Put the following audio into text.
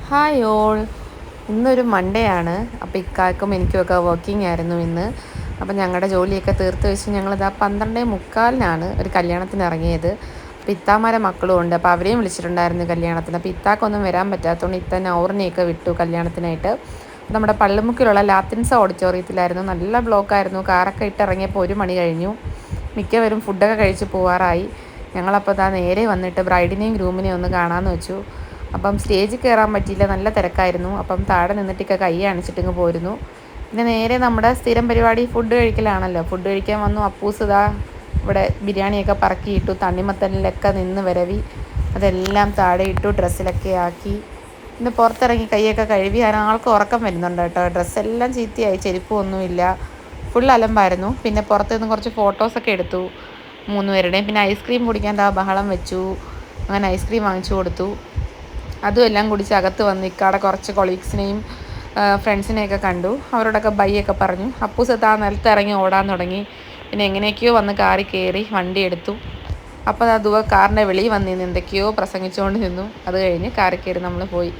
Hi all. ഇന്നൊരു Monday ആണ്. അപ്പോൾ ഇക്കാക്കും എനിക്കുമൊക്കെ വർക്കിംഗ് ആയിരുന്നു ഇന്ന്. അപ്പോൾ ഞങ്ങളുടെ ജോലിയൊക്കെ തീർത്ത് വെച്ച് ഞങ്ങളിതാ 12:45 ഒരു കല്യാണത്തിന് ഇറങ്ങിയത്. അപ്പോൾ ഇത്താമാരെ മക്കളും ഉണ്ട്. അപ്പോൾ അവരെയും വിളിച്ചിട്ടുണ്ടായിരുന്നു കല്യാണത്തിന്. അപ്പോൾ ഇത്താക്കൊന്നും വരാൻ പറ്റാത്തതുകൊണ്ട് ഇത്ത നൗറിനെയൊക്കെ വിട്ടു കല്യാണത്തിനായിട്ട്. നമ്മുടെ പള്ളിമുക്കിലുള്ള ലാത്തിൻസ ഓഡിറ്റോറിയത്തിലായിരുന്നു. നല്ല ബ്ലോക്കായിരുന്നു. കാറൊക്കെ ഇട്ടിറങ്ങിയപ്പോൾ 1 മണി കഴിഞ്ഞു. മിക്കവരും ഫുഡൊക്കെ കഴിച്ച് പോവാറായി. ഞങ്ങളപ്പോൾ ഇതാ നേരെ വന്നിട്ട് ബ്രൈഡിനെയും ഗ്രൂമിനെയും ഒന്ന് കാണാമെന്ന് വെച്ചു. അപ്പം സ്റ്റേജിൽ കയറാൻ പറ്റിയില്ല, നല്ല തിരക്കായിരുന്നു. അപ്പം താഴെ നിന്നിട്ടൊക്കെ കൈ കാണിച്ചിട്ടിങ്ങ് പോരുന്നു. പിന്നെ നേരെ നമ്മുടെ സ്ഥിരം പരിപാടി ഫുഡ് കഴിക്കലാണല്ലോ. ഫുഡ് കഴിക്കാൻ വന്നു. അപ്പൂസ് ഇതാ ഇവിടെ ബിരിയാണിയൊക്കെ പറക്കിയിട്ടു. തണ്ണിമത്തനിലൊക്കെ നിന്ന് വരവി അതെല്ലാം താഴെ ഇട്ടു, ഡ്രസ്സിലൊക്കെ ആക്കി. പിന്നെ പുറത്തിറങ്ങി കൈയൊക്കെ കഴുകി. ആൾക്ക് ഉറക്കം വരുന്നുണ്ട് കേട്ടോ. ഡ്രസ്സെല്ലാം ചീത്തയായി, ചെരുപ്പൊന്നുമില്ല, ഫുൾ അലമ്പായിരുന്നു. പിന്നെ പുറത്തുനിന്ന് കുറച്ച് ഫോട്ടോസൊക്കെ എടുത്തു 3 പേരുടെയും. പിന്നെ ഐസ്ക്രീം കുടിക്കാൻ ബഹളം വെച്ചു. അങ്ങനെ ഐസ്ക്രീം വാങ്ങിച്ചു കൊടുത്തു. അതും എല്ലാം കുടിച്ച് അകത്ത് വന്ന് ഇക്കാടെ കുറച്ച് കൊളീഗ്സിനെയും ഫ്രണ്ട്സിനെയൊക്കെ കണ്ടു. അവരോടൊക്കെ ബൈ ഒക്കെ പറഞ്ഞു. അപ്പൂസ് നിലത്ത് ഇറങ്ങി ഓടാൻ തുടങ്ങി. പിന്നെ എങ്ങനെയൊക്കെയോ വന്ന് കാറിൽ കയറി വണ്ടി എടുത്തു. അപ്പോൾ അത് കാറിൻ്റെ വെളിയിൽ വന്നിരുന്ന് എന്തൊക്കെയോ പ്രസംഗിച്ചുകൊണ്ട് നിന്നു. അത് കഴിഞ്ഞ് കാറിൽ കയറി നമ്മൾ പോയി.